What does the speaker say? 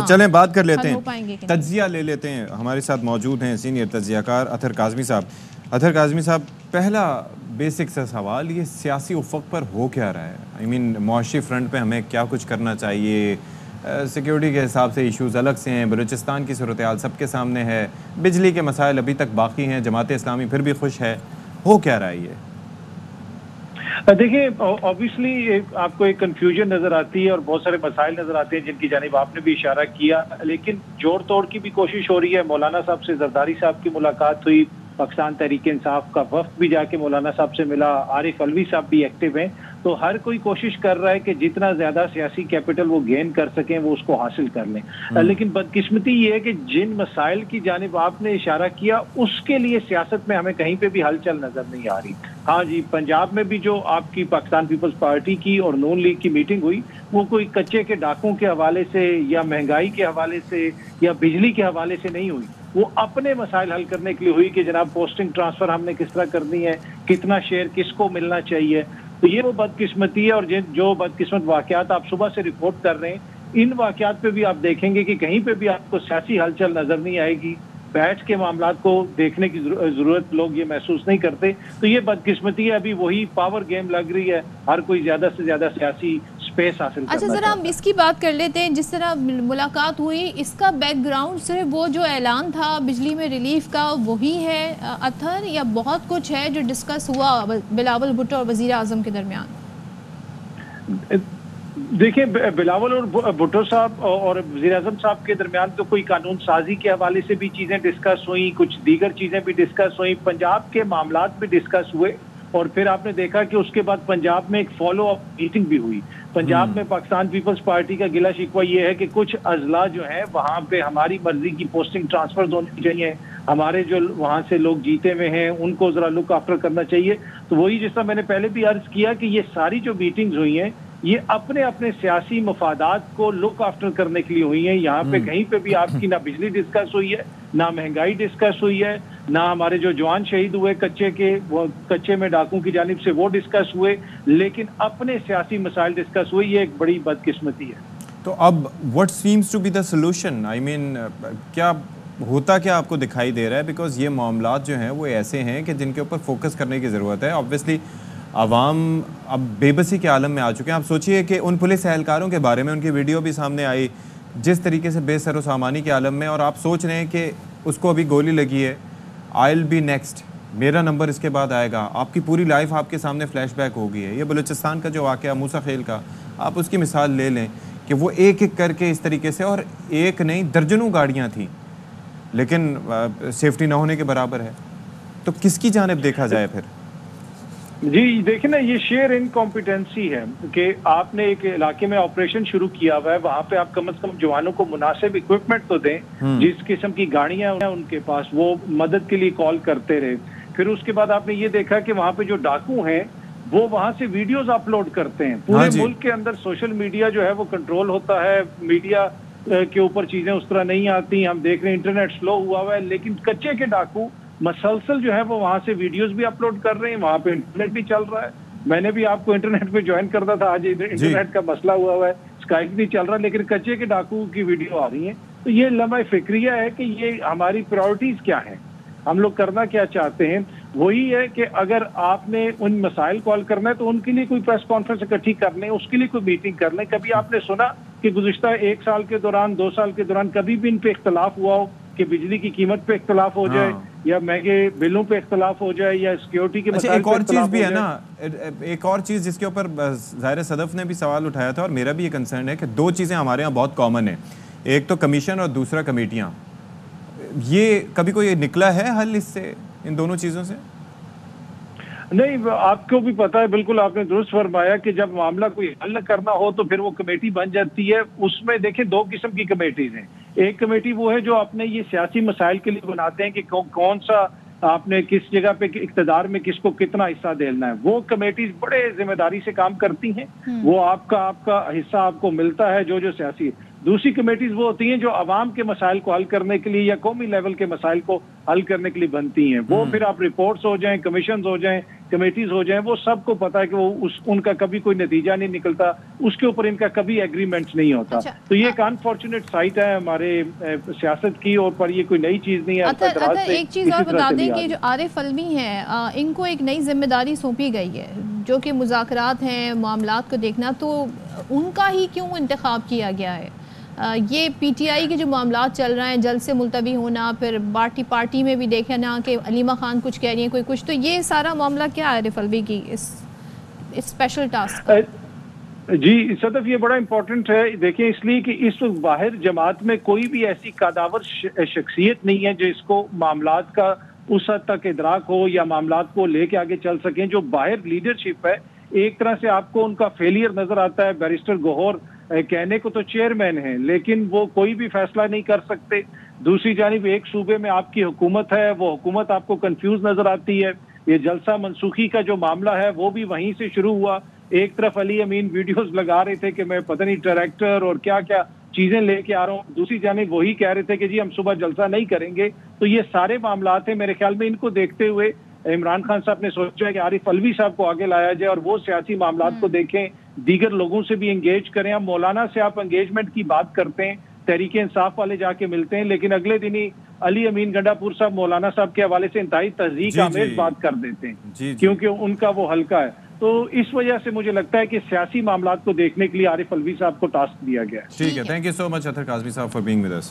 तो चलें बात कर लेते हैं, तज्जिया ले लेते हैं। हमारे साथ मौजूद हैं सीनियर तज्जियाकार अतहर काज़मी साहब। अतहर काज़मी साहब, पहला बेसिक सा सवाल, ये सियासी उफ़क़ पर हो क्या रहा है? आई मीन मुआशी फ्रंट पे हमें क्या कुछ करना चाहिए? सिक्योरिटी के हिसाब से इश्यूज़ अलग से हैं, बलूचिस्तान की सूरत हाल सबके सामने है, बिजली के मसाइल अभी तक बाकी हैं, जमात इस्लामी फिर भी खुश है, हो क्या रहा है ये? देखिए, ऑब्वियसली आपको एक कंफ्यूजन नजर आती है और बहुत सारे मसाइल नजर आते हैं जिनकी जानिब आपने भी इशारा किया, लेकिन जोड़ तोड़ की भी कोशिश हो रही है। मौलाना साहब से जरदारी साहब की मुलाकात हुई, पाकिस्तान तहरीक इंसाफ का वफ्द भी जाके मौलाना साहब से मिला, आरिफ अलवी साहब भी एक्टिव हैं। तो हर कोई कोशिश कर रहा है कि जितना ज्यादा सियासी कैपिटल वो गेन कर सकें वो उसको हासिल कर लें। लेकिन बदकिस्मती ये है कि जिन मसाइल की जानिब आपने इशारा किया उसके लिए सियासत में हमें कहीं पे भी हलचल नजर नहीं आ रही। हाँ जी, पंजाब में भी जो आपकी पाकिस्तान पीपल्स पार्टी की और नून लीग की मीटिंग हुई, वो कोई कच्चे के डाकों के हवाले से या महंगाई के हवाले से या बिजली के हवाले से नहीं हुई। वो अपने मसाइल हल करने के लिए हुई कि जनाब पोस्टिंग ट्रांसफर हमने किस तरह करनी है, कितना शेयर किसको मिलना चाहिए। तो ये वो बदकिस्मती है। और जो बदकिस्मत वाकयात आप सुबह से रिपोर्ट कर रहे हैं, इन वाकयात पे भी आप देखेंगे कि कहीं पे भी आपको सियासी हलचल नजर नहीं आएगी, बैठ के मामलात को देखने की जरूरत लोग ये महसूस नहीं करते। तो ये बदकिस्मती है, अभी वही पावर गेम लग रही है, हर कोई ज्यादा से ज्यादा सियासी स्पेस हासिल करना। अच्छा, जरा हम इसकी बात कर लेते हैं। जिस तरह मुलाकात हुई, इसका बैकग्राउंड सिर्फ वो जो ऐलान था बिजली में रिलीफ का वही है अतहर, या बहुत कुछ है जो डिस्कस हुआ बिलावल भुट्टो और वजीर आजम के दरमियान? देखिए, बिलावल और भुट्टो साहब और वज़ीर आज़म साहब के दरमियान तो कोई कानून साजी के हवाले से भी चीजें डिस्कस हुई, कुछ दीगर चीजें भी डिस्कस हुई, पंजाब के मामलात भी डिस्कस हुए। और फिर आपने देखा कि उसके बाद पंजाब में एक फॉलो अप मीटिंग भी हुई। पंजाब में पाकिस्तान पीपल्स पार्टी का गिला शिकवा ये है कि कुछ अजला जो है वहां पे हमारी मर्जी की पोस्टिंग ट्रांसफर होनी चाहिए, हमारे जो वहां से लोग जीते हुए हैं उनको जरा लुक आफ्टर करना चाहिए। तो वही जिस तरह मैंने पहले भी अर्ज किया कि ये सारी जो मीटिंग्स हुई हैं ये अपने अपने सियासी मफादात को लुक आफ्टर करने के लिए हुई हैं। यहाँ पे कहीं पे भी आपकी ना बिजली डिस्कस हुई है, ना महंगाई डिस्कस हुई है, ना हमारे जो जवान शहीद हुए कच्चे में डाकू की जानिब से वो डिस्कस हुए, लेकिन अपने सियासी मसाइल डिस्कस हुए। ये एक बड़ी बदकिस्मती है। तो अब what seems to be the solution? I mean क्या होता क्या आपको दिखाई दे रहा है? बिकॉज ये मामलात जो हैं वो ऐसे हैं कि जिनके ऊपर फोकस करने की ज़रूरत है। ऑब्वियसली आवाम अब बेबसी के आलम में आ चुके हैं। आप सोचिए कि उन पुलिस एहलकारों के बारे में उनकी वीडियो भी सामने आई जिस तरीके से बेसर व सामानी के आलम में, और आप सोच रहे हैं कि उसको अभी गोली लगी है, आई विल बी नेक्स्ट, मेरा नंबर इसके बाद आएगा। आपकी पूरी लाइफ आपके सामने फ्लैशबैक हो गई है। ये बलूचिस्तान का जो वाक़या मूसा खेल का, आप उसकी मिसाल ले लें कि वो एक एक करके इस तरीके से, और एक नहीं दर्जनों गाड़ियाँ थी, लेकिन सेफ्टी ना होने के बराबर है। तो किसकी जानिब देखा जाए फिर? जी देखिए ना, ये शेयर इनकॉम्पिटेंसी है कि आपने एक इलाके में ऑपरेशन शुरू किया हुआ है, वहां पे आप कम से कम जवानों को मुनासिब इक्विपमेंट तो दें। जिस किस्म की गाड़ियां हैं उनके पास, वो मदद के लिए कॉल करते रहे। फिर उसके बाद आपने ये देखा कि वहां पे जो डाकू हैं वो वहां से वीडियोस अपलोड करते हैं। पूरे मुल्क के अंदर सोशल मीडिया जो है वो कंट्रोल होता है, मीडिया के ऊपर चीजें उस तरह नहीं आती। हम देख रहे हैं इंटरनेट स्लो हुआ हुआ है, लेकिन कच्चे के डाकू मसलसल जो है वो वहां से वीडियोस भी अपलोड कर रहे हैं, वहां पे इंटरनेट भी चल रहा है। मैंने भी आपको इंटरनेट पे ज्वाइन करता था, आज इंटरनेट का मसला हुआ है, स्काइप भी चल रहा है, लेकिन कच्चे के डाकू की वीडियो आ रही है। तो ये लम्हा फिक्रिया है कि ये हमारी प्रायोरिटीज क्या है, हम लोग करना क्या चाहते हैं। वही है कि अगर आपने उन मसाइल कॉल करना है तो उनके लिए कोई प्रेस कॉन्फ्रेंस इकट्ठी कर लें, उसके लिए कोई मीटिंग कर लें। कभी आपने सुना कि गुज़िश्ता 1 साल के दौरान, 2 साल के दौरान कभी भी इन पे इख्तलाफ हुआ हो कि बिजली की कीमत पे इख्तलाफ हो जाए, या महंगे बिलों पे इख्तलाफ हो जाए, या सिक्योरिटी के मसाइल एक और चीज़ भी है ना, एक और चीज़ जिसके ऊपर ज़ाहिर सदफ ने भी सवाल उठाया था और मेरा भी ये कंसर्न है कि 2 चीज़ें हमारे यहाँ बहुत कॉमन है, एक तो कमीशन और दूसरा कमेटियाँ। ये कभी कोई निकला है हल इससे, इन दोनों चीज़ों से? नहीं, आपको भी पता है, बिल्कुल आपने दुरुस्त फरमाया कि जब मामला कोई हल करना हो तो फिर वो कमेटी बन जाती है। उसमें देखिए 2 किस्म की कमेटीज हैं। एक कमेटी वो है जो अपने ये सियासी मसाइल के लिए बनाते हैं कि कौन सा आपने किस जगह पे इक्तदार में किसको कितना हिस्सा देना है। वो कमेटीज बड़े जिम्मेदारी से काम करती हैं, वो आपका हिस्सा आपको मिलता है जो सियासी। दूसरी कमेटीज वो होती हैं जो आवाम के मसाइल को हल करने के लिए या कौमी लेवल के मसाइल को हल करने के लिए बनती हैं। वो फिर आप रिपोर्ट्स हो जाएं, कमीशन हो जाएं, कमेटीज हो जाएं, वो सबको पता है कि वो उनका कभी कोई नतीजा नहीं निकलता, उसके ऊपर इनका कभी एग्रीमेंट नहीं होता। अच्छा, तो ये एक अनफॉर्चुनेट साइट है हमारे सियासत की, और पर ये कोई नई चीज नहीं है। एक चीज और बता दें कि जो आरिफ अलवी हैं, इनको एक नई जिम्मेदारी सौंपी गई है जो कि मुज़ाकरात हैं, मामलात को देखना, तो उनका ही क्यों इंतखाब किया गया है? ये पीटीआई के जो मामलात चल रहे हैं, जल्द से मुलतवी होना, फिर पार्टी में भी देखे ना कि अलीमा खान कुछ कह रही है, कोई कुछ, तो ये सारा मामला क्या है आरिफ अलवी की इस स्पेशल टास्क? जी सदफ, ये बड़ा इंपॉर्टेंट है। देखिए, इसलिए कि इस वक्त बाहर जमात में कोई भी ऐसी कादावर शख्सियत नहीं है जो इसको मामलात का उस हद तक इदराक हो या मामलात को लेके आगे चल सकें। जो बाहर लीडरशिप है, एक तरह से आपको उनका फेलियर नजर आता है। बैरिस्टर गौहर कहने को तो चेयरमैन है, लेकिन वो कोई भी फैसला नहीं कर सकते। दूसरी जानिब एक सूबे में आपकी हुकूमत है, वो हुकूमत आपको कंफ्यूज नजर आती है। ये जलसा मनसूखी का जो मामला है वो भी वहीं से शुरू हुआ। एक तरफ अली अमीन वीडियोस लगा रहे थे कि मैं पता नहीं ट्रैक्टर और क्या क्या चीजें लेके आ रहा हूँ, दूसरी जानिब वही कह रहे थे कि जी हम सुबह जलसा नहीं करेंगे। तो ये सारे मामलात हैं। मेरे ख्याल में इनको देखते हुए इमरान खान साहब ने सोचा है कि आरिफ अलवी साहब को आगे लाया जाए और वो सियासी मामलात को देखें, दीगर लोगों से भी एंगेज करें। अब मौलाना से आप एंगेजमेंट की बात करते हैं, तहरीक इंसाफ वाले जाके मिलते हैं, लेकिन अगले दिन ही अली अमीन गंडापुर साहब मौलाना साहब के हवाले से इंतहाई तहजीक आमेज बात कर देते हैं, क्योंकि उनका वो हल्का है। तो इस वजह से मुझे लगता है कि सियासी मामलात को देखने के लिए आरिफ अलवी साहब को टास्क दिया गया है। ठीक है, थैंक यू सो मच अतर काज़मी साहब फॉर बीइंग विद अस।